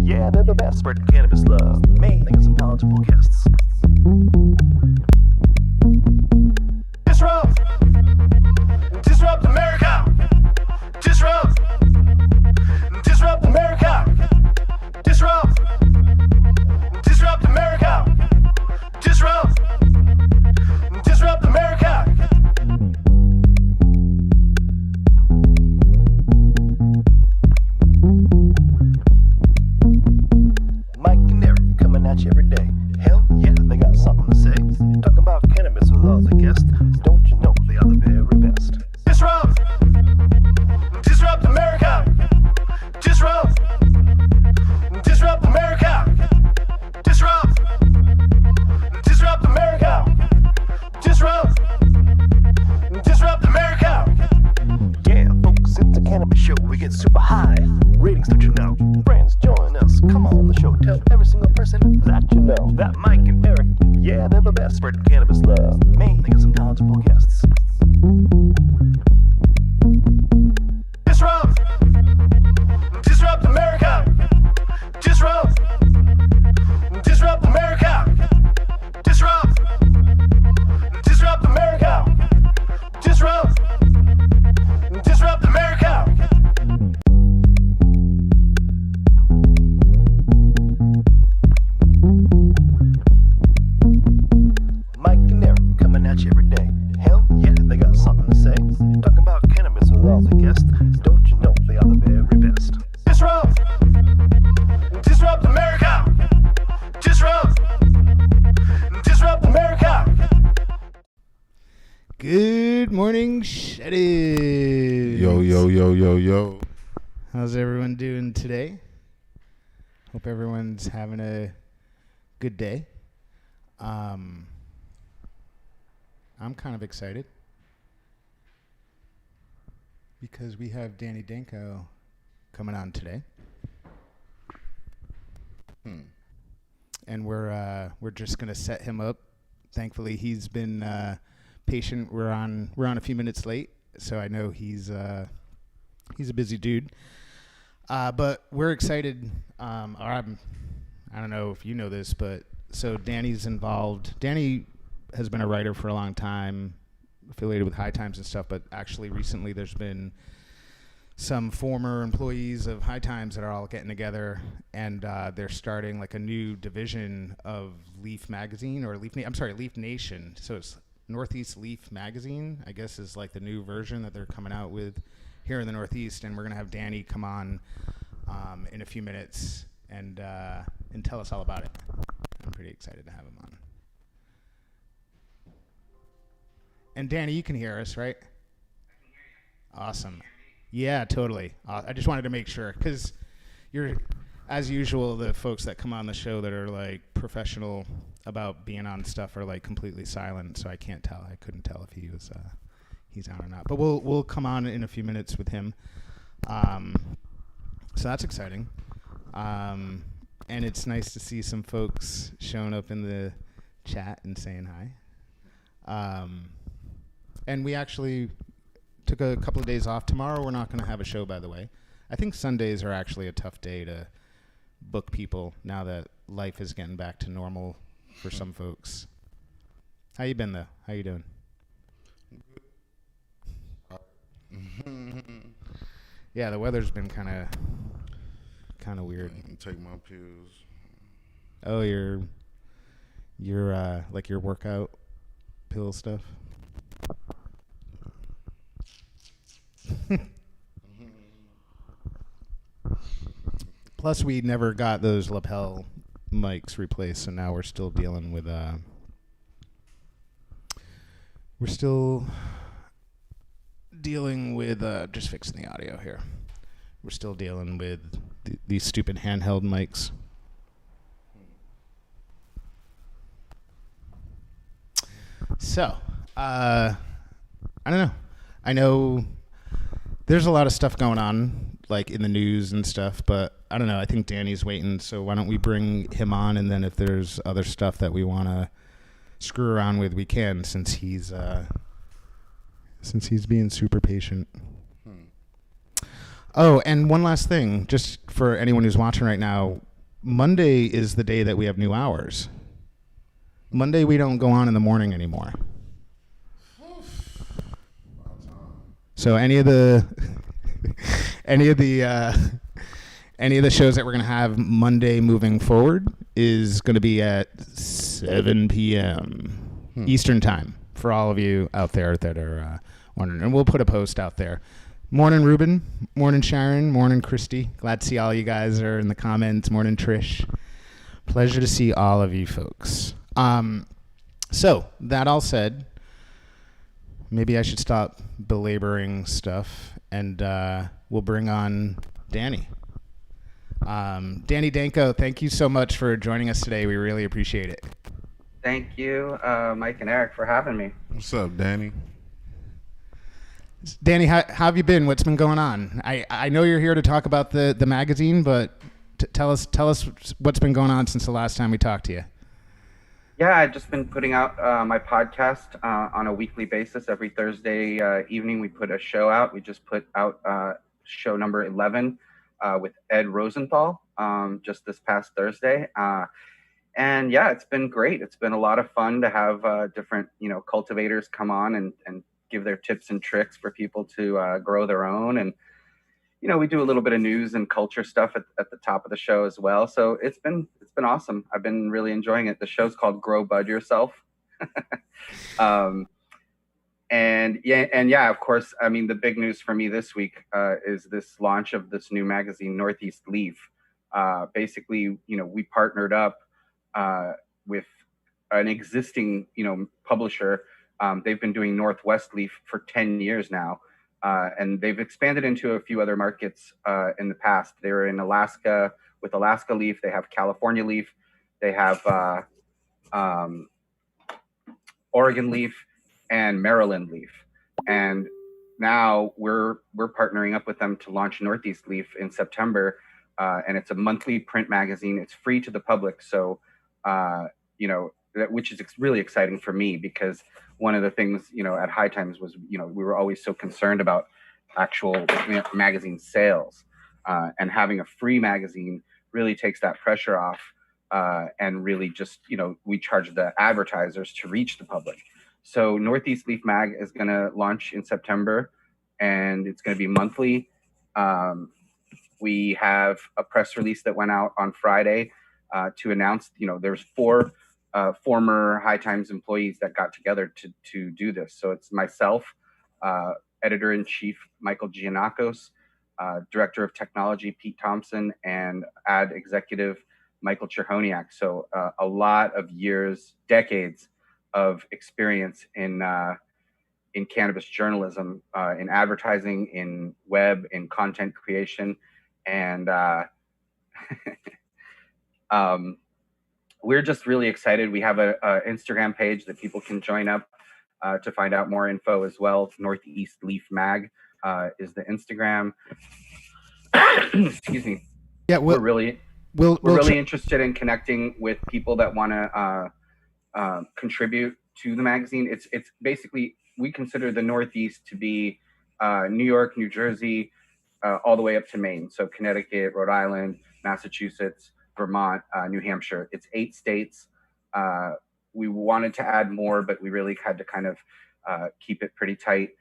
Yeah, they're the best. Spread cannabis love. Me, think of some knowledgeable guests. Disrupt! Disrupt America! Disrupt! Disrupt America! Disrupt! Disrupt America! Disrupt! Disrupt America! Mike and Eric coming at you every day. Hell yeah, they got something to say. Talking about cannabis with all the guests. Don't you know they are the very best? Disrupt! Disrupt America! Disrupt! Disrupt America! Disrupt! Disrupt America! Disrupt! Disrupt America! Yeah, folks, it's a cannabis show. We get super high. Ratings, don't you know? Friends, join us. Come on the show. Tell every single person that you know. That Mike and Eric, yeah, they're the best. Spread cannabis love. Me, think of some knowledgeable guests. Disrupt! Disrupt America! Disrupt! Disrupt America! Disrupt! Disrupt America! Disrupt! Disrupt America! Mike and Eric coming at you every day. Hell yeah, they got something to say. Talking about cannabis with all the guests. Don't you know they are the very best? Disrupt! Disrupt America! Disrupt! Disrupt America! Good morning, Sheddies. Yo. How's everyone doing today? Hope everyone's having a good day. I'm kind of excited because we have Danko coming on today. And we're just gonna set him up. Thankfully, he's been patient. We're on a few minutes late, so I know he's a busy dude. But we're excited. I don't know if you know this, but so Danny's involved. Danny has been a writer for a long time, affiliated with High Times and stuff, but actually recently there's been some former employees of High Times that are all getting together, and they're starting like a new division of Leaf Magazine, or Leaf Nation. So it's Northeast Leaf Magazine, I guess, is like the new version that they're coming out with here in the Northeast, and we're going to have Danny come on in a few minutes and tell us all about it. I'm pretty excited to have him on. And Danny, you can hear us, right? I can hear you. Awesome. Yeah, totally. I just wanted to make sure, because you're, as usual, the folks that come on the show that are like professional about being on stuff are like completely silent, so I can't tell. I couldn't tell if he was he's on or not. But we'll come on in a few minutes with him. So that's exciting. And it's nice to see some folks showing up in the chat and saying hi. And we actually took a couple of days off. Tomorrow we're not going to have a show, by the way. I think Sundays are actually a tough day to book people now that life is getting back to normal for some folks. How you been, though? How you doing? Yeah, the weather's been kind of weird. Take my pills. Oh, your like your workout pill stuff. Plus, we never got those lapel mics replaced, so now we're still dealing with just fixing the audio here. We're still dealing with these stupid handheld mics. So, I don't know. I know there's a lot of stuff going on, like in the news and stuff, but I don't know. I think Danny's waiting, so why don't we bring him on, and then if there's other stuff that we want to screw around with, we can, since he's being super patient. Oh, and one last thing, just for anyone who's watching right now, Monday is the day that we have new hours. Monday we don't go on in the morning anymore. So any of the shows that we're gonna have Monday moving forward is gonna be at 7 p.m. Eastern time for all of you out there that are wondering, and we'll put a post out there. Morning, Ruben. Morning, Sharon. Morning, Christy. Glad to see all you guys are in the comments. Morning, Trish. Pleasure to see all of you folks. So that all said, maybe I should stop belaboring stuff, and we'll bring on Danny. Danny Danko, thank you so much for joining us today. We really appreciate it. Thank you, Mike and Eric, for having me. What's up, Danny? Danny, how have you been? What's been going on? I know you're here to talk about the magazine, but tell us what's been going on since the last time we talked to you. Yeah, I've just been putting out my podcast on a weekly basis. Every Thursday evening, we put a show out. We just put out show number 11 with Ed Rosenthal just this past Thursday. And yeah, it's been great. It's been a lot of fun to have different, cultivators come on and give their tips and tricks for people to grow their own. And, we do a little bit of news and culture stuff at the top of the show as well. So it's been awesome. I've been really enjoying it. The show's called Grow Bud Yourself. And of course, I mean, the big news for me this week is this launch of this new magazine, Northeast Leaf. Basically, we partnered up with an existing, publisher. They've been doing Northwest Leaf for 10 years now. And they've expanded into a few other markets in the past. They were in Alaska with Alaska Leaf. They have California Leaf. They have Oregon Leaf and Maryland Leaf. And now we're partnering up with them to launch Northeast Leaf in September. And it's a monthly print magazine. It's free to the public. So, which is really exciting for me, because one of the things, at High Times was, we were always so concerned about actual magazine sales, and having a free magazine really takes that pressure off, and really just, we charge the advertisers to reach the public. So Northeast Leaf Mag is going to launch in September, and it's going to be monthly. We have a press release that went out on Friday to announce, there's 4 former High Times employees that got together to do this. So it's myself, editor-in-chief Michael Giannakos, director of technology Pete Thompson, and ad executive Michael Cherhoniak. So a lot of years, decades of experience in cannabis journalism, in advertising, in web, in content creation, and we're just really excited. We have a Instagram page that people can join up to find out more info as well. Northeast Leaf Mag is the Instagram. Excuse me. Yeah, we're really interested in connecting with people that want to contribute to the magazine. It's basically, we consider the Northeast to be New York, New Jersey, all the way up to Maine. So Connecticut, Rhode Island, Massachusetts, Vermont, New Hampshire. It's 8 states. We wanted to add more, but we really had to kind of keep it pretty tight.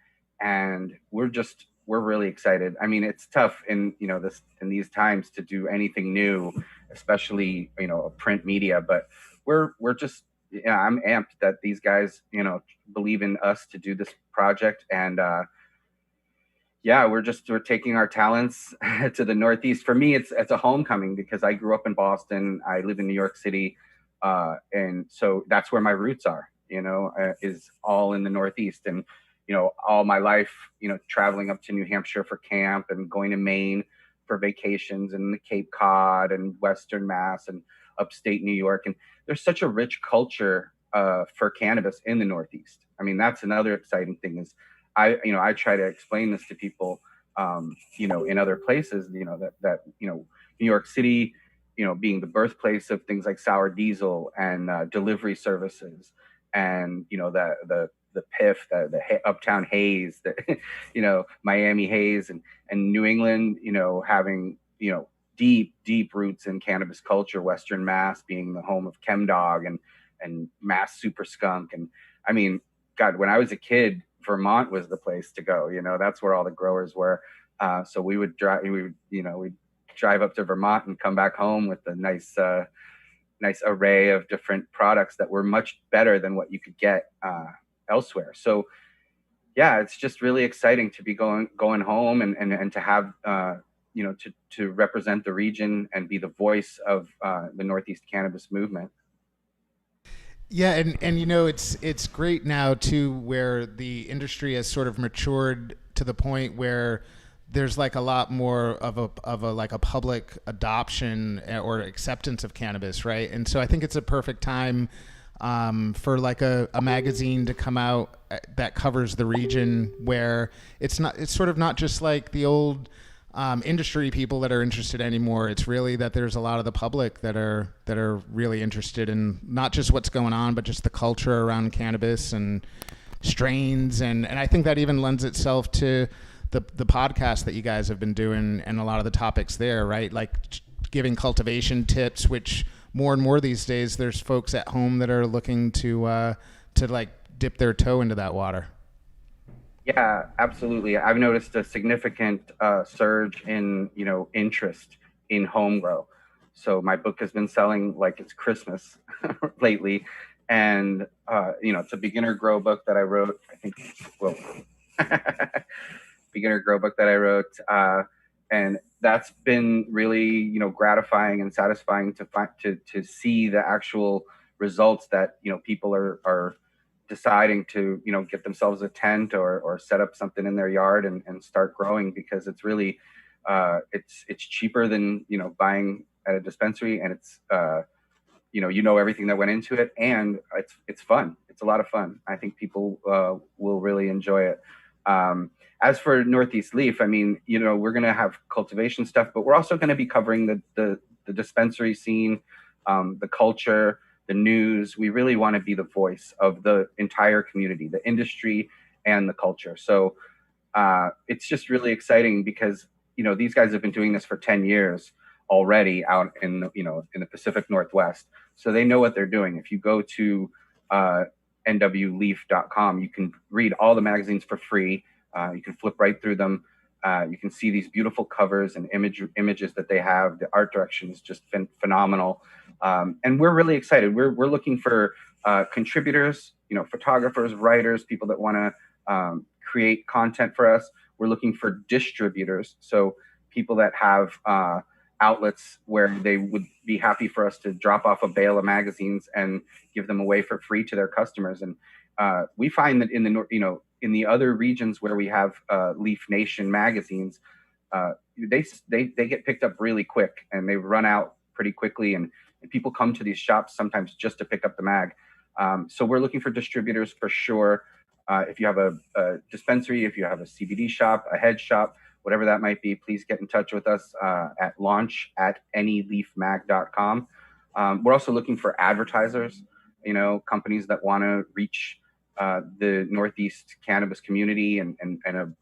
And we're really excited. I mean, it's tough in these times to do anything new, especially print media. But we're just, I'm amped that these guys believe in us to do this project. And we're taking our talents to the Northeast. For me, it's a homecoming, because I grew up in Boston. I live in New York City. And so that's where my roots are, is all in the Northeast. And, all my life, traveling up to New Hampshire for camp and going to Maine for vacations, and the Cape Cod and Western Mass and upstate New York. And there's such a rich culture for cannabis in the Northeast. I mean, that's another exciting thing is I try to explain this to people, in other places, that New York City, being the birthplace of things like sour diesel and delivery services, and the PIF, the Uptown Haze, the Miami Haze, and New England, having deep roots in cannabis culture, Western Mass being the home of ChemDog and Mass Super Skunk. And I mean, God, when I was a kid, Vermont was the place to go. That's where all the growers were. So we'd drive up to Vermont and come back home with a nice array of different products that were much better than what you could get elsewhere. So yeah, it's just really exciting to be going home and to have to represent the region and be the voice of the Northeast cannabis movement. Yeah, and it's great now too, where the industry has sort of matured to the point where there's like a lot more of a public adoption or acceptance of cannabis, right? And so I think it's a perfect time for like a magazine to come out that covers the region, where it's sort of not just like the old industry people that are interested anymore. It's really that there's a lot of the public that are really interested in not just what's going on, but just the culture around cannabis and strains. And I think that even lends itself to the podcast that you guys have been doing and a lot of the topics there, right? Like giving cultivation tips, which more and more these days, there's folks at home that are looking to like dip their toe into that water. Yeah, absolutely. I've noticed a significant surge in, interest in home grow. So my book has been selling like it's Christmas lately. And, it's a beginner grow book that I wrote, I think, beginner grow book that I wrote. And that's been really, gratifying and satisfying to see the actual results that, people are deciding to, get themselves a tent or set up something in their yard and start growing, because it's really, it's cheaper than, buying at a dispensary, and it's, everything that went into it, and it's fun. It's a lot of fun. I think people will really enjoy it. As for Northeast Leaf, I mean, we're going to have cultivation stuff, but we're also going to be covering the dispensary scene, the culture, the news. We really want to be the voice of the entire community, the industry and the culture. So it's just really exciting because, these guys have been doing this for 10 years already out in the Pacific Northwest. So they know what they're doing. If you go to nwleaf.com, you can read all the magazines for free. You can flip right through them. You can see these beautiful covers and images that they have. The art direction is just phenomenal. And we're really excited. We're looking for contributors, photographers, writers, people that want to create content for us. We're looking for distributors, so people that have outlets where they would be happy for us to drop off a bale of magazines and give them away for free to their customers. And we find that in the other regions where we have Leaf Nation magazines, they get picked up really quick, and they run out pretty quickly, and people come to these shops sometimes just to pick up the mag. So we're looking for distributors for sure. If you have a dispensary, if you have a CBD shop, a head shop, whatever that might be, please get in touch with us at launch@anyleafmag.com. We're also looking for advertisers, companies that want to reach the Northeast cannabis community and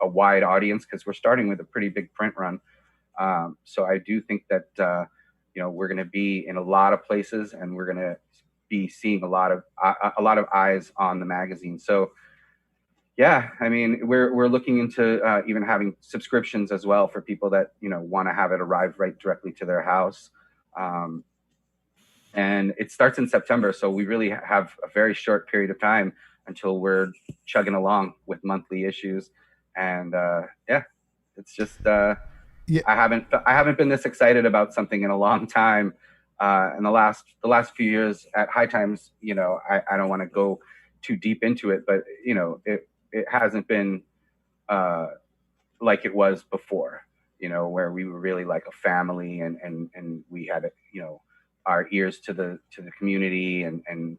a wide audience, because we're starting with a pretty big print run. So I do think that, we're going to be in a lot of places, and we're going to be seeing a lot of eyes on the magazine. So yeah, I mean, we're looking into even having subscriptions as well for people that, want to have it arrive right directly to their house. And it starts in September. So we really have a very short period of time until we're chugging along with monthly issues. And it's just, yeah. I haven't been this excited about something in a long time. In the last few years at High Times, I don't want to go too deep into it, but it hasn't been like it was before, where we were really like a family, and we had our ears to the community, and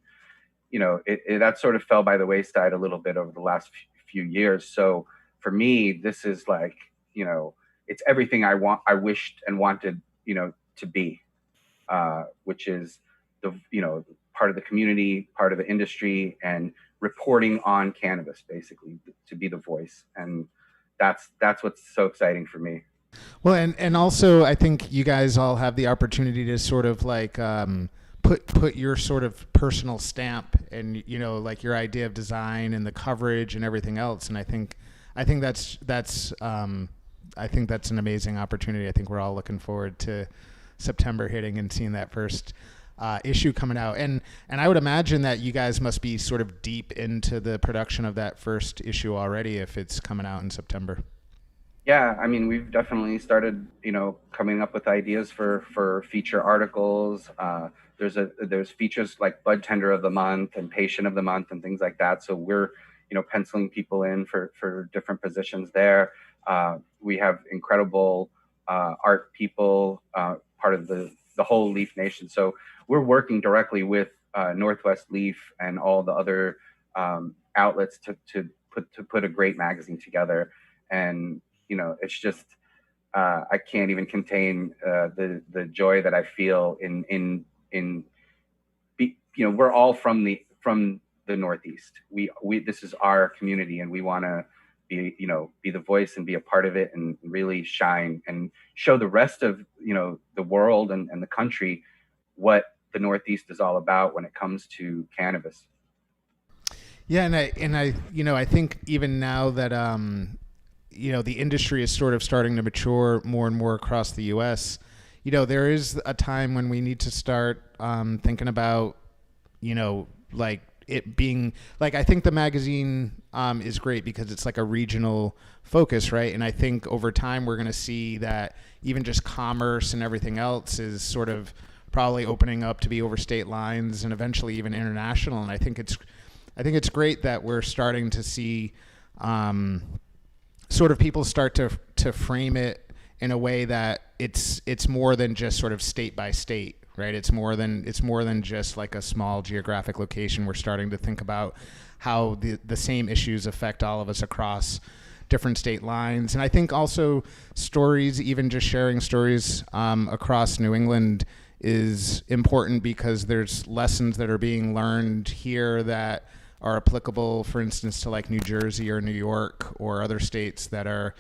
that sort of fell by the wayside a little bit over the last few years. So for me, this is like, it's everything I wished and wanted, to be, which is the, part of the community, part of the industry, and reporting on cannabis, basically, to be the voice. And that's what's so exciting for me. Well, and also I think you guys all have the opportunity to sort of like put your sort of personal stamp and like your idea of design and the coverage and everything else. And I think that's an amazing opportunity. I think we're all looking forward to September hitting and seeing that first issue coming out. And I would imagine that you guys must be sort of deep into the production of that first issue already if it's coming out in September. Yeah, I mean, we've definitely started, coming up with ideas for feature articles. There's features like Bud Tender of the Month and Patient of the Month and things like that. So we're, penciling people in for different positions there. We have incredible art people, part of the whole Leaf Nation. So we're working directly with Northwest Leaf and all the other outlets to put a great magazine together. And it's just I can't even contain the joy that I feel in we're all from the Northeast. We this is our community, and we want to be the voice and be a part of it and really shine and show the rest of the world and the country what the Northeast is all about when it comes to cannabis. Yeah, and I think even now that the industry is sort of starting to mature more and more across the U.S. There is a time when we need to start thinking about, like it being like, I think the magazine is great because it's like a regional focus, right? And I think over time we're going to see that even just commerce and everything else is sort of probably opening up to be over state lines and eventually even international. And I think it's great that we're starting to see sort of people start to frame it in a way that it's more than just sort of state by state, right? It's more than just like a small geographic location. We're starting to think about how the same issues affect all of us across different state lines. And I think also stories, even just sharing stories across New England is important because there's lessons that are being learned here that are applicable, for instance, to like New Jersey or New York or other states that are,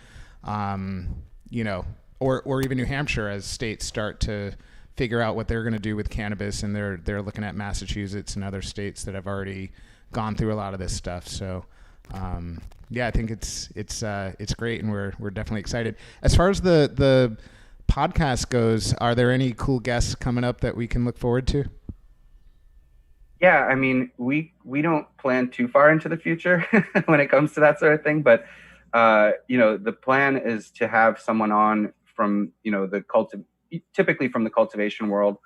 or even New Hampshire as states start to figure out what they're going to do with cannabis, and they're looking at Massachusetts and other states that have already gone through a lot of this stuff. So, I think it's great, and we're definitely excited. As far as the podcast goes, are there any cool guests coming up that we can look forward to? Yeah, I mean, we don't plan too far into the future when it comes to that sort of thing, but the plan is to have someone on from typically from the cultivation world.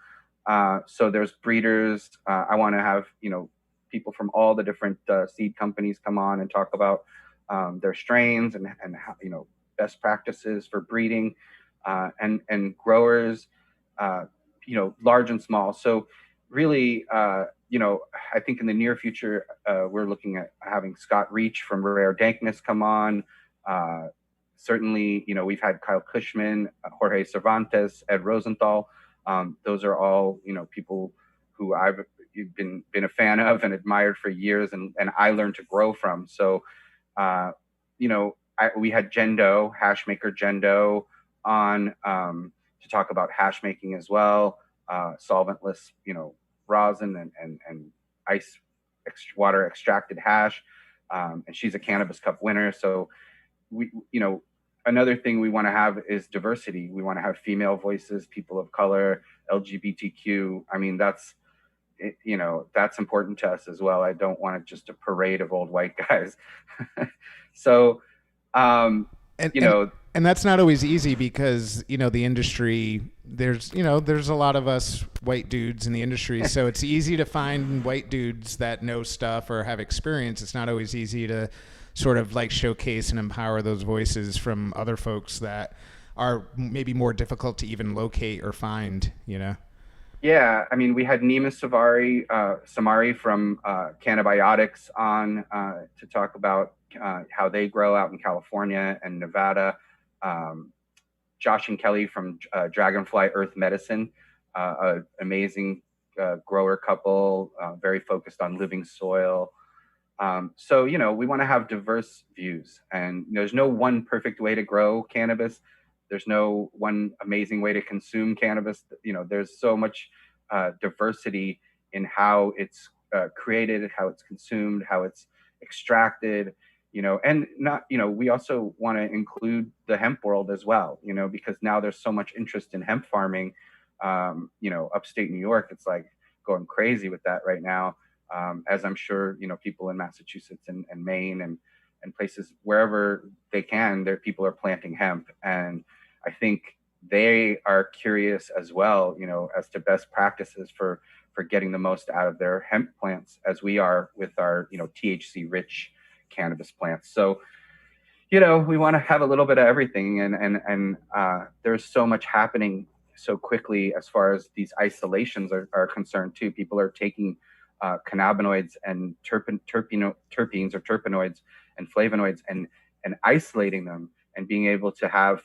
So there's breeders. I want to have people from all the different seed companies come on and talk about their strains and how, best practices for breeding and growers, large and small. So really, I think in the near future, we're looking at having Scott Reach from Rare Dankness come on. Certainly, we've had Kyle Cushman, Jorge Cervantes, Ed Rosenthal. Those are all, people who I've been a fan of and admired for years, and I learned to grow from. So, we had Jendo, Hashmaker Jendo, on to talk about hash making as well, solventless, rosin and ice water extracted hash, and she's a Cannabis Cup winner. So we, another thing we want to have is diversity. We want to have female voices, people of color, LGBTQ. I mean, that's important to us as well. I don't want just a parade of old white guys. So, and that's not always easy because, the industry, there's a lot of us white dudes in the industry. So it's easy to find white dudes that know stuff or have experience. It's not always easy to sort of like showcase and empower those voices from other folks that are maybe more difficult to even locate or find, Yeah, I mean, we had Nima Samari from Cannabiotics on to talk about how they grow out in California and Nevada. Josh and Kelly from Dragonfly Earth Medicine, an amazing grower couple, very focused on living soil. So, we want to have diverse views, and there's no one perfect way to grow cannabis. There's no one amazing way to consume cannabis. There's so much diversity in how it's created, how it's consumed, how it's extracted, and not, we also want to include the hemp world as well, because now there's so much interest in hemp farming. Upstate New York, it's like going crazy with that right now. As I'm sure, people in Massachusetts and Maine and places wherever they can, people are planting hemp. And I think they are curious as well, as to best practices for getting the most out of their hemp plants, as we are with our, THC rich cannabis plants. So, we want to have a little bit of everything. And there's so much happening so quickly as far as these isolations are concerned too. People are taking cannabinoids and terpenes or terpenoids and flavonoids and isolating them and being able to have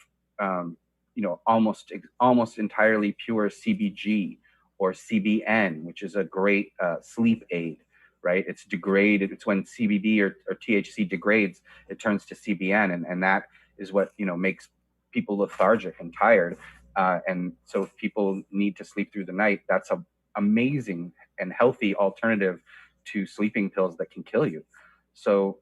almost entirely pure CBG or CBN, which is a great sleep aid, right? It's degraded. It's when CBD or THC degrades, it turns to CBN, and that is what makes people lethargic and tired. And so if people need to sleep through the night, that's an amazing and healthy alternative to sleeping pills that can kill you. So,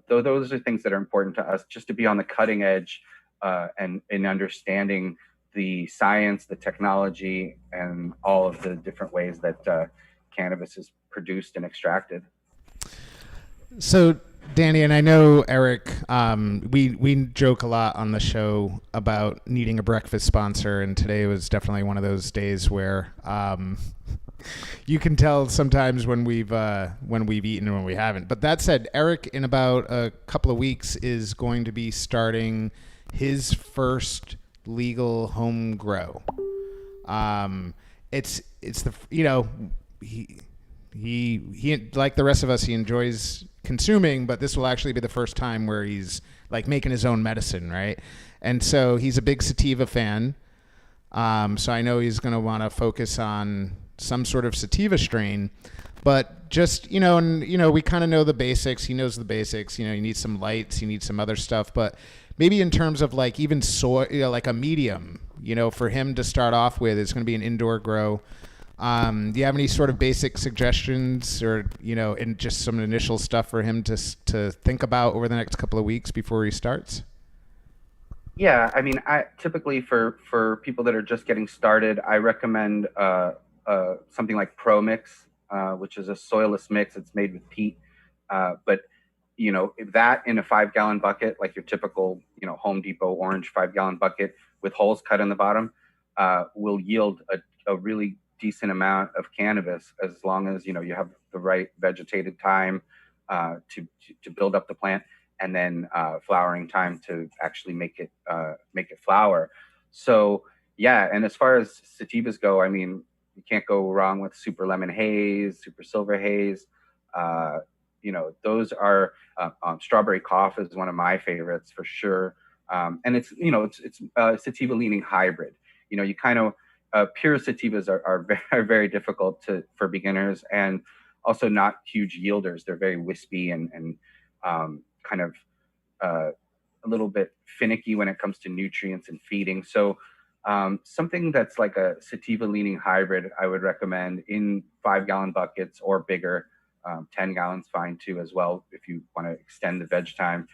those are things that are important to us, just to be on the cutting edge and in understanding the science, the technology, and all of the different ways that cannabis is produced and extracted. So, Danny, and I know Eric, we joke a lot on the show about needing a breakfast sponsor, and today was definitely one of those days where you can tell sometimes when we've eaten and when we haven't. But that said, Eric, in about a couple of weeks, is going to be starting his first legal home grow. It's the he like the rest of us, he enjoys consuming, but this will actually be the first time where he's like making his own medicine, right? And so he's a big sativa fan. So I know he's going to want to focus on some sort of sativa strain, but just, we kind of know the basics. He knows the basics. You need some lights, you need some other stuff, but maybe in terms of like even soil, like a medium, for him to start off with, it's going to be an indoor grow. Do you have any sort of basic suggestions or, and just some initial stuff for him to think about over the next couple of weeks before he starts? Yeah, I mean, I typically for people that are just getting started, I recommend something like Pro Mix, which is a soilless mix. It's made with peat, but if that in a 5-gallon bucket, like your typical Home Depot orange 5-gallon bucket with holes cut in the bottom, will yield a really decent amount of cannabis, as long as you have the right vegetated time to build up the plant, and then flowering time to actually make it flower. So yeah, and as far as sativas go, I mean, you can't go wrong with Super Lemon Haze, Super Silver Haze. Those are Strawberry Cough is one of my favorites for sure. And it's a sativa leaning hybrid. You kind of pure sativas are very, very difficult for beginners, and also not huge yielders. They're very wispy and kind of a little bit finicky when it comes to nutrients and feeding. So something that's like a sativa leaning hybrid, I would recommend in 5-gallon buckets or bigger. 10 gallons fine too as well if you want to extend the veg time.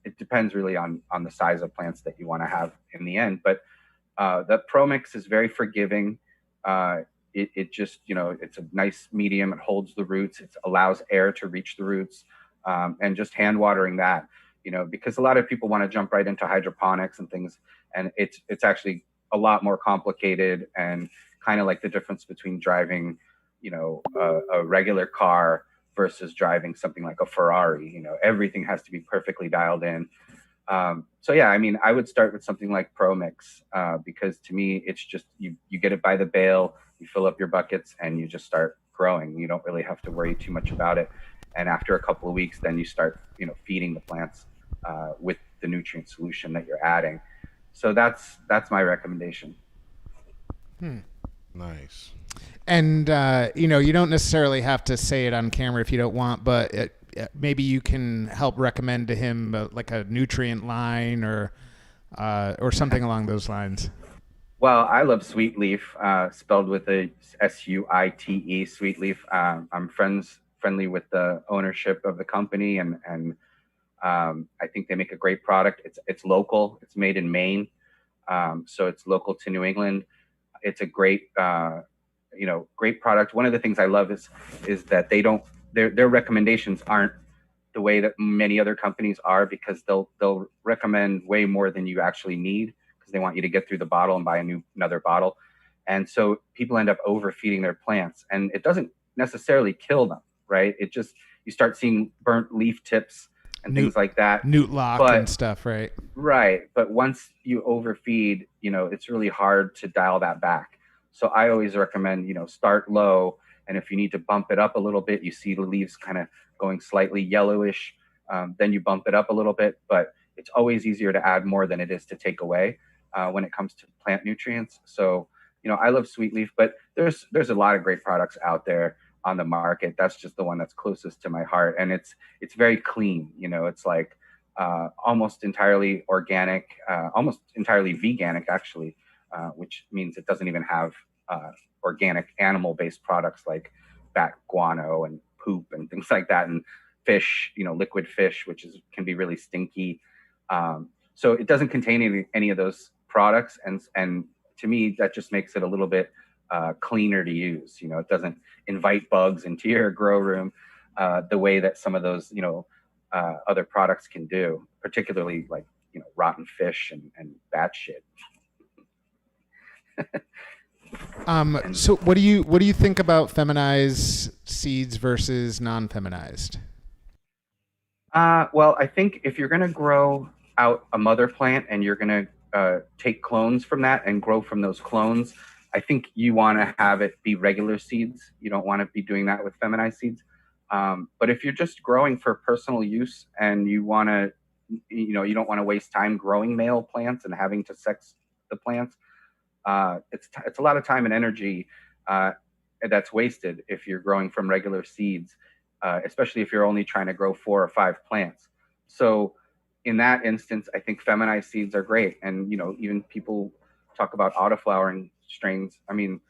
It depends really on the size of plants that you want to have in the end. But the Pro Mix is very forgiving. It just, it's a nice medium. It holds the roots. It allows air to reach the roots. And just hand watering that, because a lot of people want to jump right into hydroponics and things. And it's actually a lot more complicated, and kind of like the difference between driving, a regular car versus driving something like a Ferrari. Everything has to be perfectly dialed in. So yeah, I mean, I would start with something like Pro Mix, because to me, it's just, you get it by the bale, you fill up your buckets, and you just start growing. You don't really have to worry too much about it. And after a couple of weeks, then you start, feeding the plants with the nutrient solution that you're adding. So that's my recommendation. Nice. And, you don't necessarily have to say it on camera if you don't want, but maybe you can help recommend to him like a nutrient line or or something along those lines? Well, I love Sweet Leaf, spelled with a Suite, Sweet Leaf. I'm friendly with the ownership of the company, and I think they make a great product. It's local. It's made in Maine, so it's local to New England. It's a great great product. One of the things I love is that they don't their recommendations aren't the way that many other companies are, because they'll recommend way more than you actually need, because they want you to get through the bottle and buy another bottle. And so people end up overfeeding their plants, and it doesn't necessarily kill them, right? It just, you start seeing burnt leaf tips and things like that. Newt lock and stuff, right? Right. But once you overfeed, it's really hard to dial that back. So I always recommend, start low. And if you need to bump it up a little bit, you see the leaves kind of going slightly yellowish, then you bump it up a little bit. But it's always easier to add more than it is to take away when it comes to plant nutrients. So, I love Sweet Leaf, but there's a lot of great products out there on the market. That's just the one that's closest to my heart. And it's very clean. It's like almost entirely organic, almost entirely veganic, actually, which means it doesn't even have organic animal-based products like bat guano and poop and things like that, and fish, liquid fish, which can be really stinky. So it doesn't contain any of those products, and to me, that just makes it a little bit cleaner to use. It doesn't invite bugs into your grow room the way that some of those, other products can do, particularly like, rotten fish and bat shit. So what do you think about feminized seeds versus non-feminized? Well, I think if you're going to grow out a mother plant and you're going to take clones from that and grow from those clones, I think you want to have it be regular seeds. You don't want to be doing that with feminized seeds. But if you're just growing for personal use and you want to, you don't want to waste time growing male plants and having to sex the plants, it's a lot of time and energy that's wasted if you're growing from regular seeds, especially if you're only trying to grow 4 or 5 plants. So in that instance, I think feminized seeds are great. And, even people talk about autoflowering strains. I mean,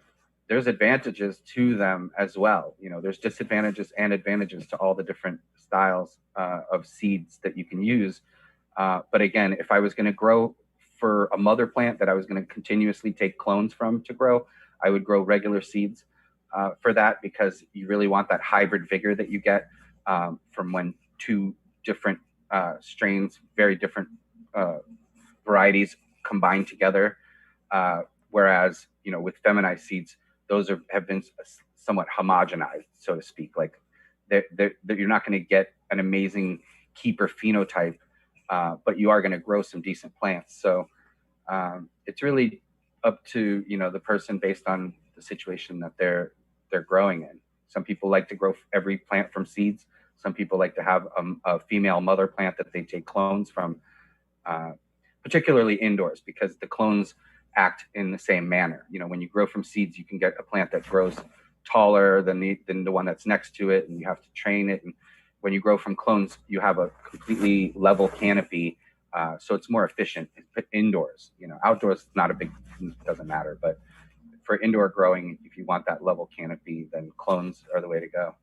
there's advantages to them as well. There's disadvantages and advantages to all the different styles of seeds that you can use. But again, if I was going to grow for a mother plant that I was going to continuously take clones from to grow, I would grow regular seeds for that, because you really want that hybrid vigor that you get from when 2 different strains, very different varieties combined together. Whereas, with feminized seeds, those have been somewhat homogenized, so to speak. Like you're not going to get an amazing keeper phenotype, but you are going to grow some decent plants. So it's really up to, the person based on the situation that they're growing in. Some people like to grow every plant from seeds. Some people like to have a female mother plant that they take clones from, particularly indoors, because the clones act in the same manner. When you grow from seeds, you can get a plant that grows taller than the one that's next to it, and you have to train it. And when you grow from clones, you have a completely level canopy, so it's more efficient indoors. Outdoors, doesn't matter. But for indoor growing, if you want that level canopy, then clones are the way to go.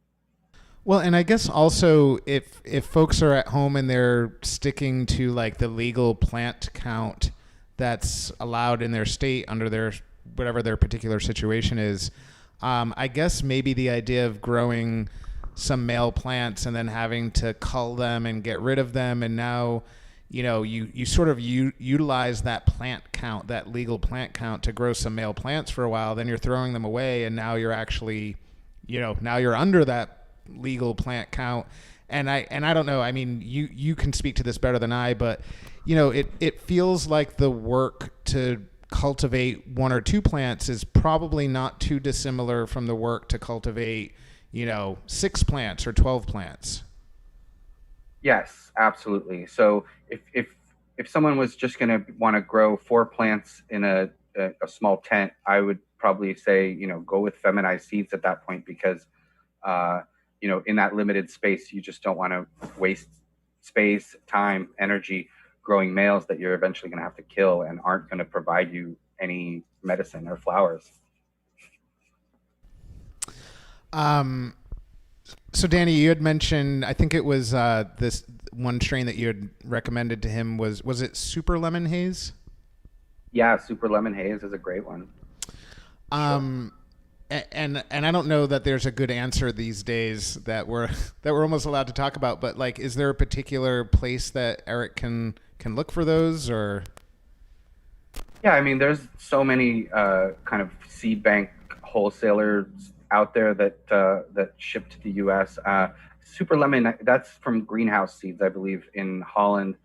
Well, and I guess also if folks are at home and they're sticking to like the legal plant count that's allowed in their state under their whatever their particular situation is, I guess maybe the idea of growing some male plants and then having to cull them and get rid of them, and now you sort of utilize that plant count, that legal plant count, to grow some male plants for a while, then you're throwing them away, and now you're actually now you're under that legal plant count. And I don't know, I mean, you can speak to this better than I, but it feels like the work to cultivate 1 or 2 plants is probably not too dissimilar from the work to cultivate 6 plants or 12 plants. Yes, absolutely. So if someone was just going to want to grow 4 plants in a small tent, I would probably say, go with feminized seeds at that point, because in that limited space, you just don't want to waste space, time, energy growing males that you're eventually going to have to kill and aren't going to provide you any medicine or flowers. So Danny, you had mentioned, I think it was this one strain that you had recommended to him was it Super Lemon Haze? Yeah, Super Lemon Haze is a great one. And I don't know that there's a good answer these days that we're almost allowed to talk about, but like, is there a particular place that Eric can look for those, or? Yeah, I mean, there's so many kind of seed bank wholesalers out there that ship to the U.S. Super Lemon, that's from Greenhouse Seeds, I believe, in Holland.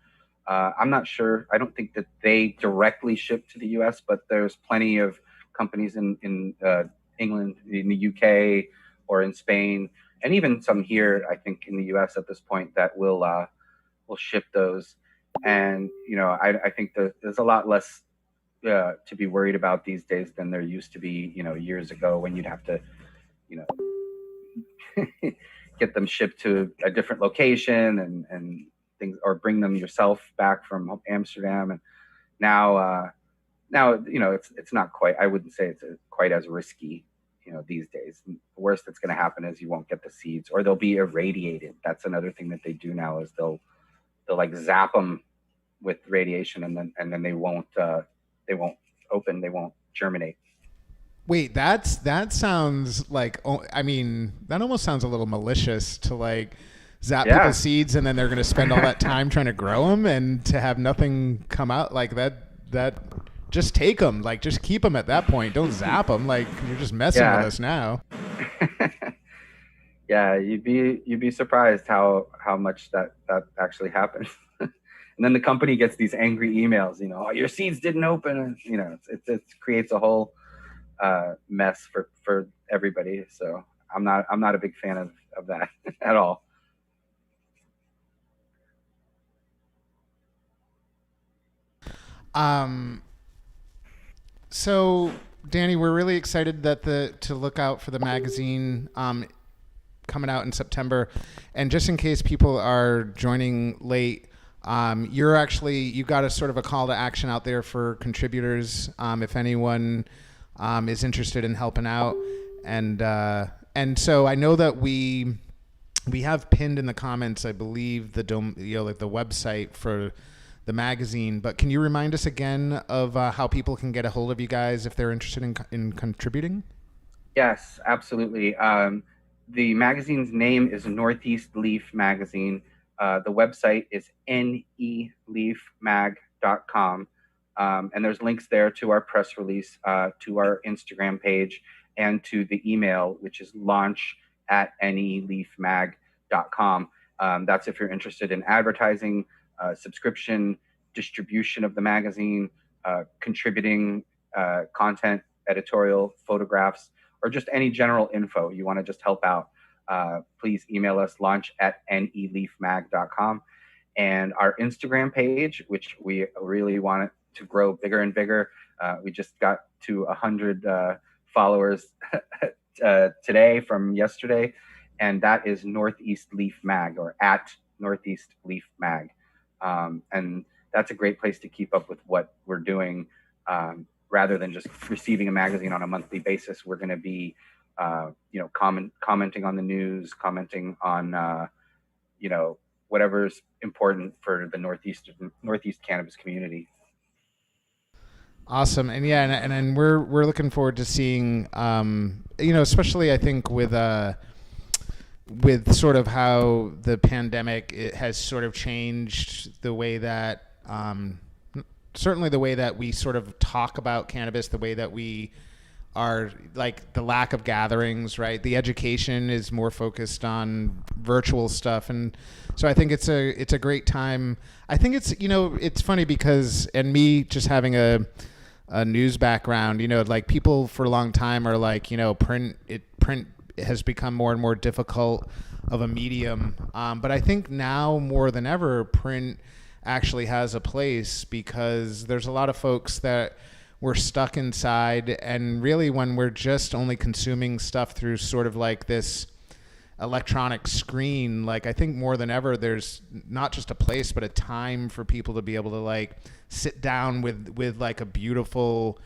I'm not sure. I don't think that they directly ship to the U.S., but there's plenty of companies in England, in the UK, or in Spain, and even some here, I think, in the US at this point that will ship those. And I think there's a lot less to be worried about these days than there used to be, years ago, when you'd have to, get them shipped to a different location and things, or bring them yourself back from Amsterdam. And now it's not quite, I wouldn't say it's quite as risky, these days. The worst that's going to happen is you won't get the seeds, or they'll be irradiated. That's another thing that they do now, is they'll like zap them with radiation, and then they won't open, they won't germinate. Wait, that sounds like, I mean, that almost sounds a little malicious, to like zap people's seeds and then they're going to spend all that time trying to grow them and to have nothing come out like that. Just take them, like, just keep them at that point. Don't zap them. Like, you're just messing with us now. Yeah, you'd be surprised how much that actually happens. And then the company gets these angry emails, oh, your seeds didn't open, and it creates a whole mess for everybody. So I'm not a big fan of that at all. So Danny, we're really excited to look out for the magazine coming out in September. And just in case people are joining late, you got a sort of a call to action out there for contributors, if anyone is interested in helping out. And so I know that we have pinned in the comments, I believe, the website for the magazine, but can you remind us again of how people can get a hold of you guys if they're interested in contributing? Yes, absolutely. The magazine's name is Northeast Leaf Magazine. The website is neleafmag.com. And there's links there to our press release, to our Instagram page, and to the email, which is launch@neleafmag.com. That's if you're interested in advertising, subscription, distribution of the magazine, contributing content, editorial, photographs, or just any general info you want to just help out. Please email us, launch@neleafmag.com. And our Instagram page, which we really want it to grow bigger and bigger. We just got to 100 followers today from yesterday, and that is Northeast Leaf Mag, or @Northeast Leaf Mag. And that's a great place to keep up with what we're doing. Rather than just receiving a magazine on a monthly basis, we're going to be, commenting on the news, commenting on, whatever's important for the Northeast cannabis community. Awesome. And yeah, and we're looking forward to seeing, especially I think with sort of how the pandemic has sort of changed the way that, certainly the way that we sort of talk about cannabis, the way that we are, like, the lack of gatherings, right? The education is more focused on virtual stuff. And so I think it's a great time. I think it's funny because, and me just having a news background, like, people for a long time are like, print has become more and more difficult of a medium. But I think now more than ever, print actually has a place, because there's a lot of folks that were stuck inside, and really when we're just only consuming stuff through sort of like this electronic screen, like I think more than ever, there's not just a place, but a time for people to be able to like sit down with like a beautiful,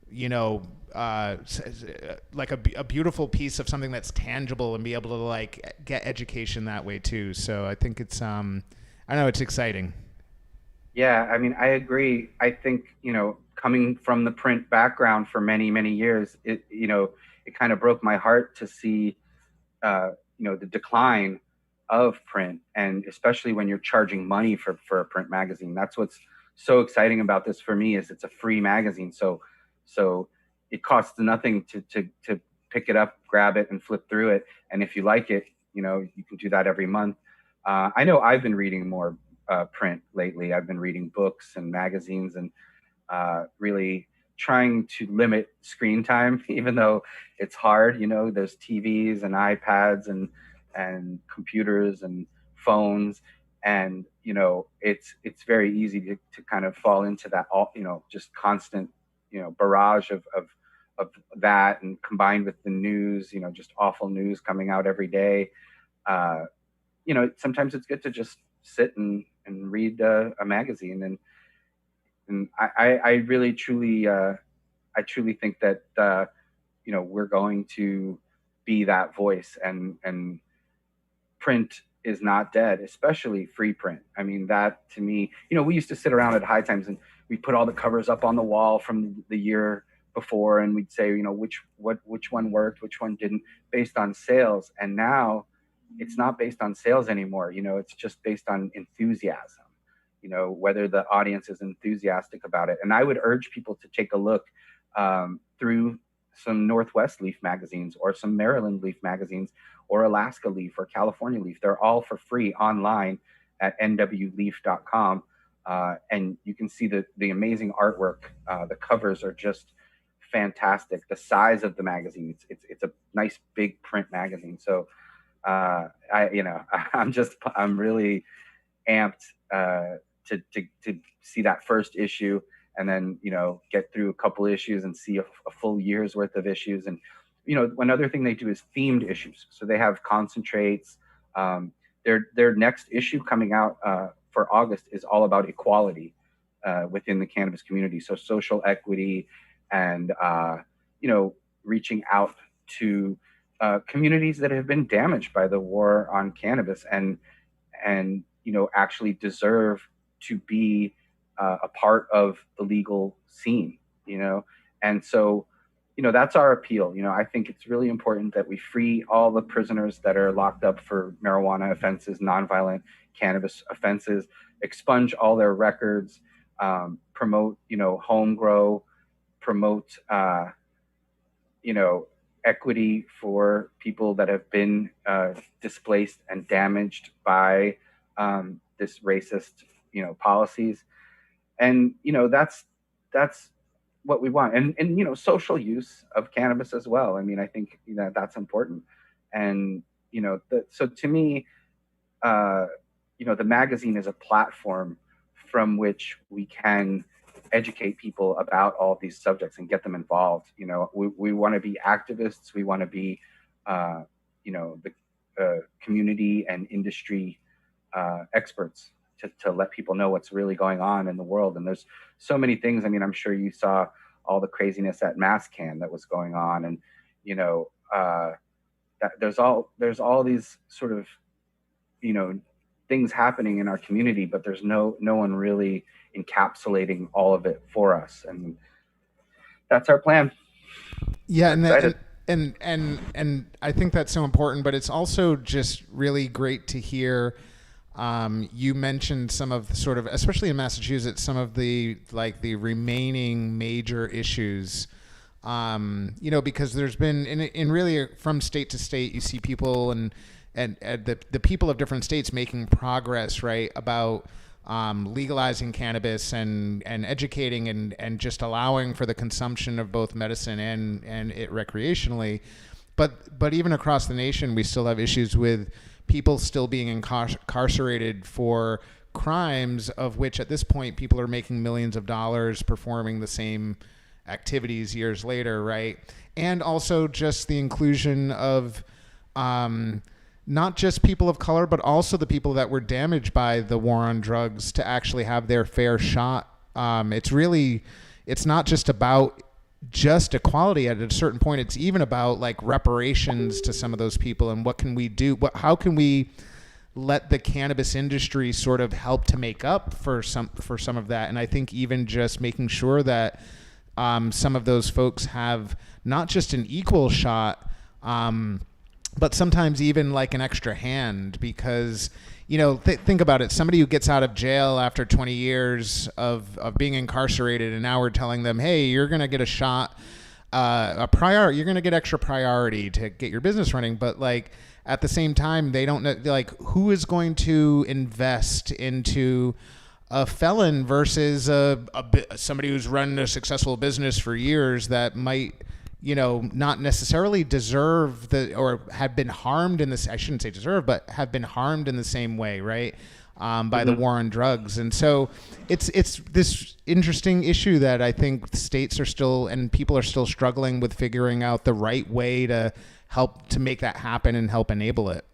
you know, like a beautiful piece of something that's tangible and be able to like get education that way too. So I think it's, I know it's exciting. Yeah, I mean, I agree. I think, you know, coming from the print background for many, many years, it kind of broke my heart to see, the decline of print, and especially when you're charging money for a print magazine. That's what's so exciting about this for me, is it's a free magazine. So it costs nothing to pick it up, grab it, and flip through it. And if you like it, you can do that every month. I know I've been reading more print lately. I've been reading books and magazines, and really trying to limit screen time, even though it's hard. There's TVs and iPads and computers and phones, and it's very easy to kind of fall into that just constant barrage of that, and combined with the news, just awful news coming out every day. Sometimes it's good to just sit and read a magazine, and I really truly think that we're going to be that voice, and print is not dead, especially free print. I mean, that to me, we used to sit around at High Times and we'd put all the covers up on the wall from the year before, and we'd say, which one worked, which one didn't, based on sales. And now it's not based on sales anymore. It's just based on enthusiasm, whether the audience is enthusiastic about it. And I would urge people to take a look through some Northwest Leaf magazines, or some Maryland Leaf magazines, or Alaska Leaf, or California Leaf. They're all for free online at nwleaf.com. And you can see the amazing artwork. The covers are just fantastic. The size of the magazine, it's a nice big print magazine. So I'm really amped to see that first issue, and then get through a couple issues and see a full year's worth of issues. And another thing they do is themed issues. So they have concentrates. Their next issue coming out for August is all about equality within the cannabis community. So social equity, and reaching out to communities that have been damaged by the war on cannabis, and actually deserve to be a part of the legal scene. And so that's our appeal. I think it's really important that we free all the prisoners that are locked up for marijuana offenses, nonviolent cannabis offenses, expunge all their records, promote home grow, promote equity for people that have been displaced and damaged by this racist policies. And that's what we want. And social use of cannabis as well. I mean, I think that's important. And so to me, the magazine is a platform from which we can educate people about all these subjects and get them involved. We want to be activists. We want to be the community and industry experts to let people know what's really going on in the world. And there's so many things. I mean, I'm sure you saw all the craziness at MassCan that was going on, and there's all these sort of things happening in our community, but there's no one really encapsulating all of it for us, and that's our plan. Yeah, and I think that's so important, but it's also just really great to hear. You mentioned some of the sort of, especially in Massachusetts, some of the remaining major issues, because there's been in really from state to state, you see people and the people of different states making progress, right, about legalizing cannabis and educating and just allowing for the consumption of both medicine and it recreationally. But even across the nation, we still have issues with people still being incarcerated for crimes of which at this point people are making millions of dollars performing the same activities years later, right? And also just the inclusion of not just people of color, but also the people that were damaged by the war on drugs to actually have their fair shot. It's not just about just equality at a certain point. It's even about like reparations to some of those people, and what can we do? How can we let the cannabis industry sort of help to make up for some of that? And I think even just making sure that some of those folks have not just an equal shot, but sometimes even like an extra hand, because, you know, think about it. Somebody who gets out of jail after 20 years of being incarcerated, and now we're telling them, hey, you're going to get a shot, you're going to get extra priority to get your business running. But like at the same time, they don't know, like, who is going to invest into a felon versus somebody who's run a successful business for years that might, you know, not necessarily deserve or have been harmed in this, I shouldn't say deserve, but have been harmed in the same way, right? By the war on drugs. And so it's this interesting issue that I think states are still, and people are still struggling with figuring out the right way to help to make that happen and help enable it.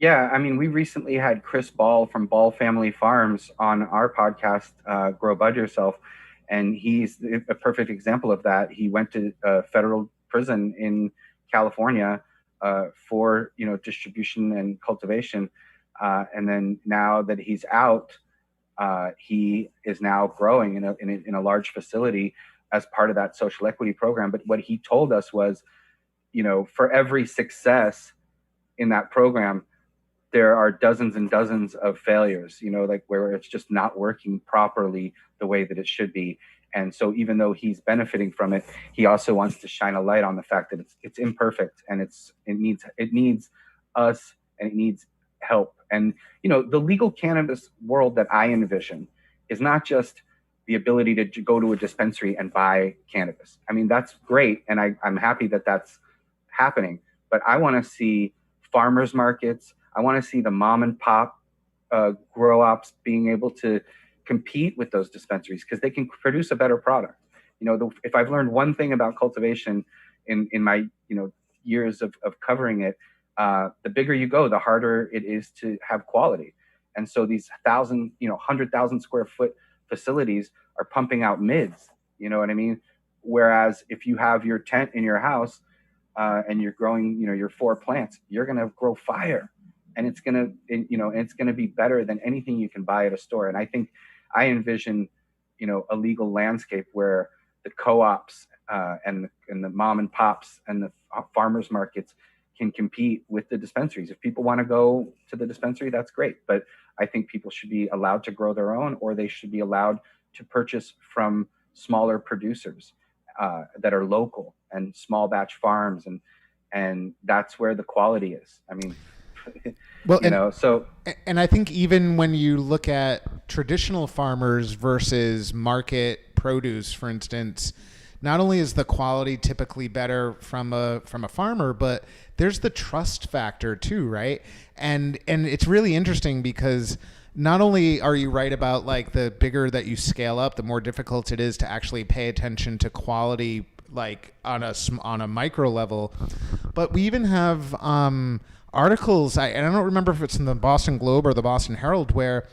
Yeah, I mean, we recently had Chris Ball from Ball Family Farms on our podcast, Grow Bud Yourself, and he's a perfect example of that. He went to federal prison in California for, you know, distribution and cultivation, and then now that he's out, he is now growing in a large facility as part of that social equity program. But what he told us was, you know, for every success in that program, there are dozens and dozens of failures, you know, like where it's just not working properly the way that it should be. And so even though he's benefiting from it, he also wants to shine a light on the fact that it's imperfect, and it needs us, and it needs help. And, you know, the legal cannabis world that I envision is not just the ability to go to a dispensary and buy cannabis. I mean, that's great, and I'm happy that that's happening, but I want to see farmers markets. I want to see the mom and pop grow ops being able to compete with those dispensaries, because they can produce a better product. You know, if I've learned one thing about cultivation in my, you know, years of covering it, the bigger you go, the harder it is to have quality. And so these 100,000 square foot facilities are pumping out mids, you know what I mean? Whereas if you have your tent in your house and you're growing, you know, your 4 plants, you're going to grow fire. And it's going to be better than anything you can buy at a store. And I envision, you know, a legal landscape where the co-ops and the mom and pops and the farmers markets can compete with the dispensaries. If people want to go to the dispensary, that's great. But I think people should be allowed to grow their own, or they should be allowed to purchase from smaller producers that are local and small batch farms. And that's where the quality is. I mean, well, and I think even when you look at traditional farmers versus market produce, for instance, not only is the quality typically better from a farmer, but there's the trust factor too, right? And it's really interesting because not only are you right about like the bigger that you scale up, the more difficult it is to actually pay attention to quality, like on a micro level, but we even have articles, and I don't remember if it's in the Boston Globe or the Boston Herald, where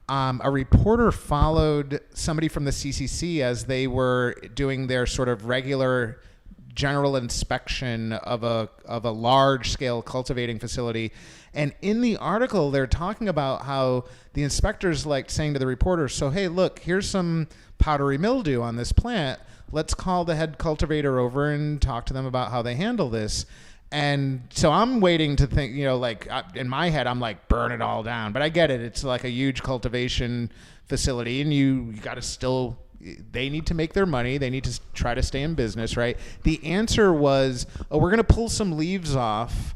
a reporter followed somebody from the CCC as they were doing their sort of regular general inspection of a large scale cultivating facility. And in the article, they're talking about how the inspectors liked saying to the reporter, so, hey, look, here's some powdery mildew on this plant. Let's call the head cultivator over and talk to them about how they handle this. And so I'm waiting to think, you know, like in my head, I'm like, burn it all down. But I get it. It's like a huge cultivation facility, and you got to still, they need to make their money. They need to try to stay in business, right? The answer was, oh, we're going to pull some leaves off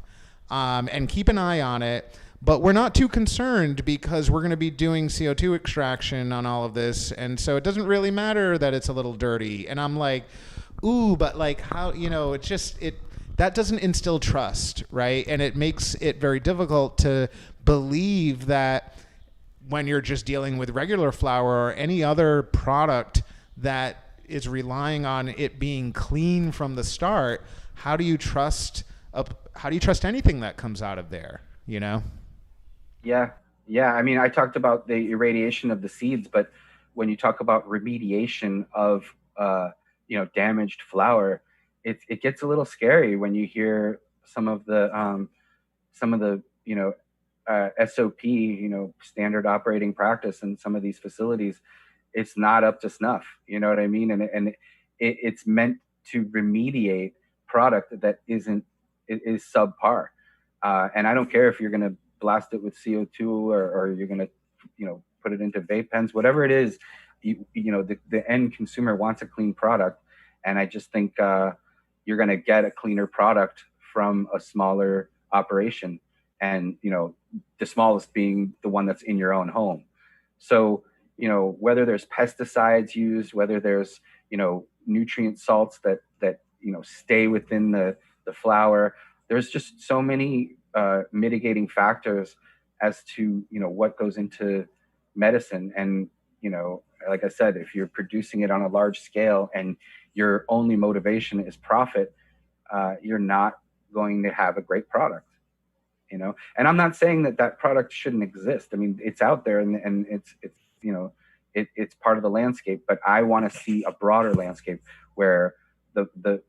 and keep an eye on it. But we're not too concerned because we're going to be doing CO2 extraction on all of this. And so it doesn't really matter that it's a little dirty. And I'm like, ooh, but like how, you know, it's just, that doesn't instill trust, right? And it makes it very difficult to believe that when you're just dealing with regular flour or any other product that is relying on it being clean from the start, how do you trust how do you trust anything that comes out of there, you know? Yeah. Yeah. I mean, I talked about the irradiation of the seeds, but when you talk about remediation of, damaged flour, it gets a little scary when you hear some of the, SOP, standard operating practice in some of these facilities. It's not up to snuff. You know what I mean? It's meant to remediate product that is subpar. And I don't care if you're going to blast it with CO2 or you're going to, put it into vape pens, whatever it is, the end consumer wants a clean product. And I just think you're going to get a cleaner product from a smaller operation, and, the smallest being the one that's in your own home. So, whether there's pesticides used, whether there's, nutrient salts that stay within the flour, there's just so many mitigating factors as to, what goes into medicine. And, like I said, if you're producing it on a large scale and your only motivation is profit, you're not going to have a great product. And I'm not saying that product shouldn't exist. I mean, it's out there and it's part of the landscape, but I want to see a broader landscape where the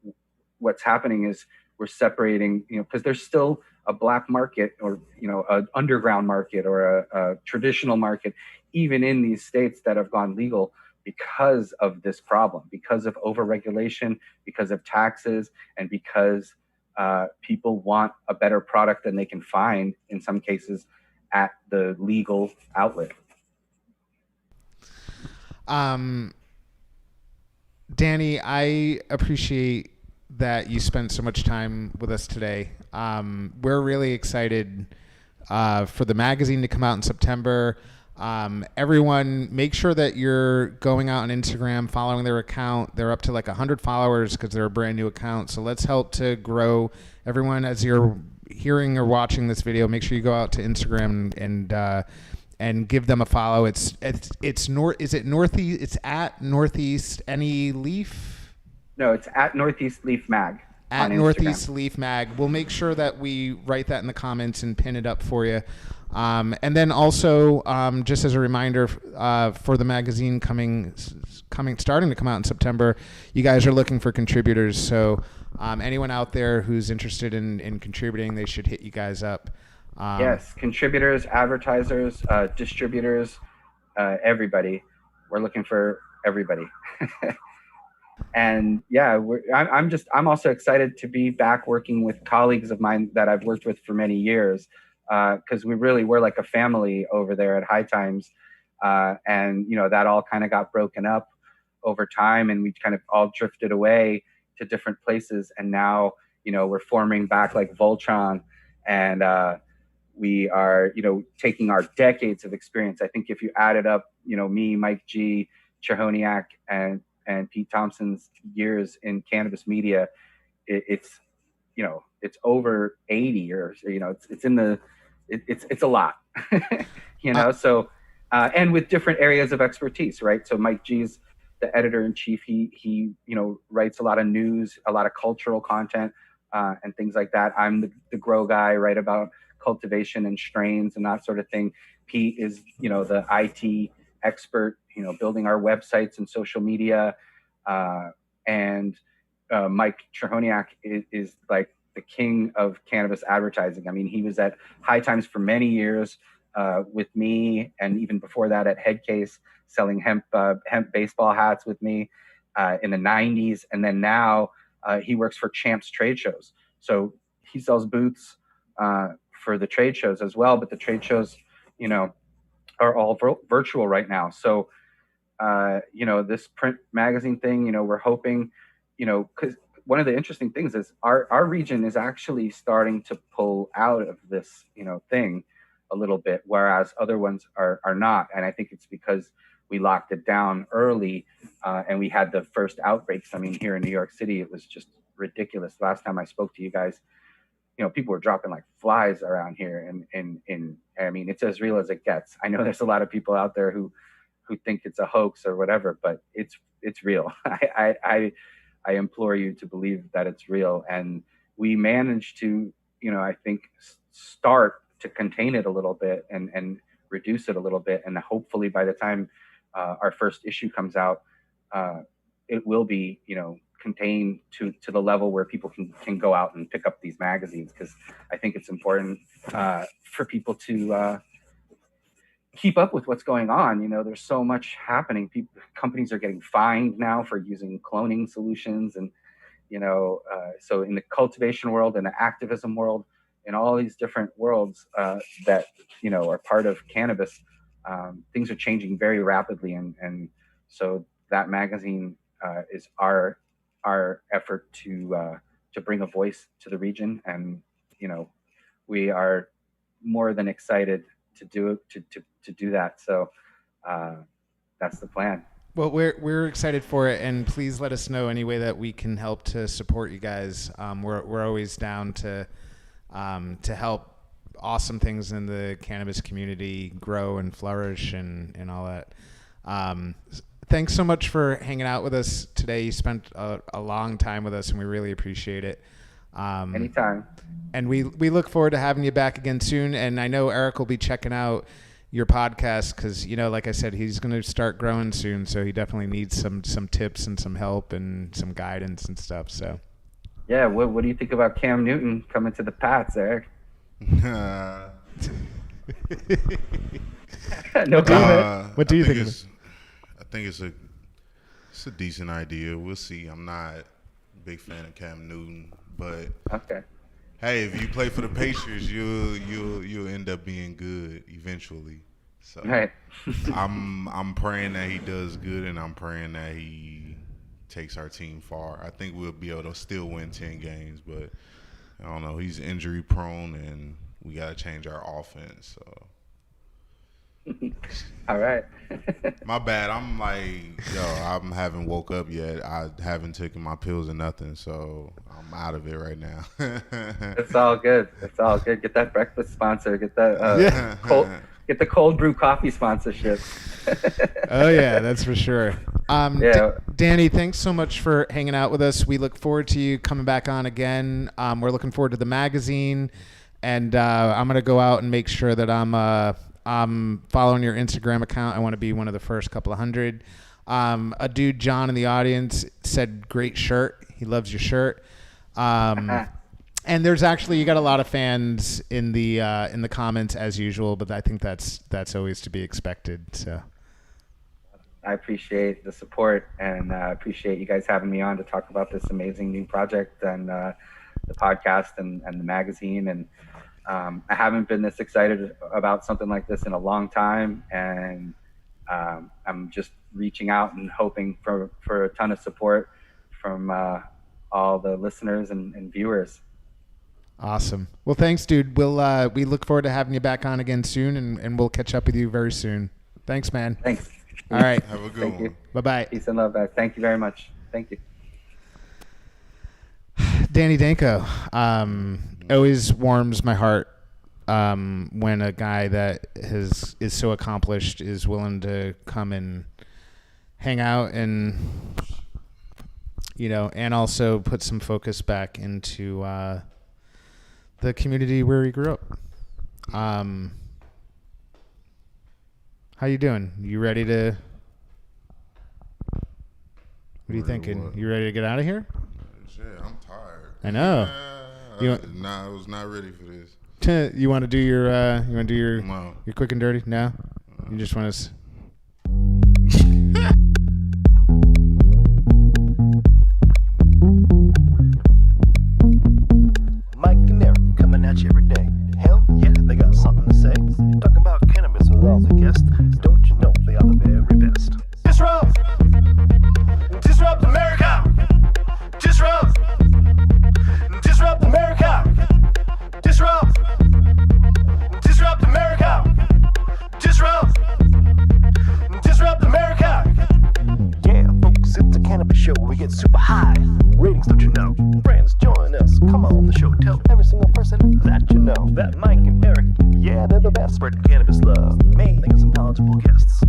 what's happening is we're separating, because there's still a black market or, an underground market or a traditional market, even in these states that have gone legal because of this problem, because of overregulation, because of taxes, and because people want a better product than they can find in some cases at the legal outlet. Danny, I appreciate that you spent so much time with us today. We're really excited for the magazine to come out in September. Everyone, make sure that you're going out on Instagram, following their account. They're up to like 100 followers because they're a brand new account. So let's help to grow. Everyone, as you're hearing or watching this video, make sure you go out to Instagram and give them a follow. Is it Northeast? It's at Northeast Any Leaf? No, it's at Northeast Leaf Mag. At Northeast Leaf Mag. We'll make sure that we write that in the comments and pin it up for you. And then also, just as a reminder, for the magazine starting to come out in September, you guys are looking for contributors. So anyone out there who's interested in contributing, they should hit you guys up. Yes, contributors, advertisers, distributors, everybody. We're looking for everybody. And yeah, I'm also excited to be back working with colleagues of mine that I've worked with for many years, because we're like a family over there at High Times, and that all kind of got broken up over time, and we kind of all drifted away to different places, and now we're forming back like Voltron, and we are taking our decades of experience. I think if you added up me, Mike G, Chehoniak, and Pete Thompson's years in cannabis media, it's over 80 or it's a lot. So and with different areas of expertise, right? So Mike G's the editor-in-chief. He writes a lot of news, a lot of cultural content, and things like that. I'm the grow guy, write about cultivation and strains and that sort of thing. Pete is the IT expert, building our websites and social media, and Mike Chehoniak is like the king of cannabis advertising. I mean, he was at High Times for many years with me, and even before that at Headcase, selling hemp baseball hats with me in the 90s. And then now he works for Champs trade shows. So he sells booths for the trade shows as well, but the trade shows, are all virtual right now. So, this print magazine thing, we're hoping, because one of the interesting things is our region is actually starting to pull out of this, thing a little bit, whereas other ones are not. And I think it's because we locked it down early, and we had the first outbreaks. I mean, here in New York City, it was just ridiculous. Last time I spoke to you guys, people were dropping like flies around here, and I mean, it's as real as it gets. I know there's a lot of people out there who think it's a hoax or whatever, but it's real. I implore you to believe that it's real. And we managed to, I think start to contain it a little bit and reduce it a little bit. And hopefully by the time our first issue comes out, it will be, contained to the level where people can go out and pick up these magazines. Because I think it's important for people to keep up with what's going on. There's so much happening. Companies are getting fined now for using cloning solutions. And, so in the cultivation world and the activism world, in all these different worlds that, are part of cannabis, things are changing very rapidly. And so that magazine is our effort to bring a voice to the region. And, we are more than excited to do that. So that's the plan. Well, we're excited for it, and please let us know any way that we can help to support you guys. We're always down to help awesome things in the cannabis community grow and flourish and all that. Thanks so much for hanging out with us today. You spent a long time with us, and we really appreciate it. Anytime. And we look forward to having you back again soon. And I know Eric will be checking out your podcast because, like I said, he's going to start growing soon. So he definitely needs some tips and some help and some guidance and stuff. So. Yeah. What do you think about Cam Newton coming to the Pats, Eric? No comment. What do you think? I think it's a decent idea. We'll see. I'm not a big fan of Cam Newton, but okay. Hey, if you play for the Patriots, you'll end up being good eventually. So right. I'm praying that he does good, and I'm praying that he takes our team far. I think we'll be able to still win 10 games, but I don't know. He's injury prone, and we got to change our offense. So. All right. My bad. I'm I haven't woke up yet. I haven't taken my pills or nothing, so I'm out of it right now. It's all good. It's all good. Get that breakfast sponsor. Get that get the cold brew coffee sponsorship. Oh yeah, that's for sure. Yeah. Danny, thanks so much for hanging out with us. We look forward to you coming back on again. We're looking forward to the magazine, and I'm gonna go out and make sure that I'm following your Instagram account. I want to be one of the first couple of 100. A dude, John, in the audience said, "Great shirt." He loves your shirt. And there's actually, you got a lot of fans in the comments as usual, but I think that's always to be expected. So I appreciate the support, and I appreciate you guys having me on to talk about this amazing new project and the podcast and the magazine. And I haven't been this excited about something like this in a long time, and I'm just reaching out and hoping for a ton of support from all the listeners and viewers. Awesome. Well, thanks, dude. We look forward to having you back on again soon, and we'll catch up with you very soon. Thanks, man. Thanks. All right. Have a good one. Bye-bye. Peace and love, guys. Thank you very much. Thank you. Danny Danko. Always warms my heart when a guy that is so accomplished is willing to come and hang out and and also put some focus back into the community where he grew up. How you doing? You ready to? What are you thinking? What? You ready to get out of here? Shit, I'm tired. I know. I was not ready for this. You want to do your No. your quick and dirty? No. You just want to. Mike and Eric coming at you every day. Hell yeah, they got something to say. Talking about cannabis with all the guests. Don't you know they are the very best? Disrupt America. Disrupt America. Disrupt America. Disrupt America. Yeah, folks, it's a cannabis show. We get super high. Ratings, don't you know? Friends, join us. Come on the show. Tell every single person that you know that Mike and Eric, yeah, they're the best. Spread cannabis love. They got some knowledgeable guests.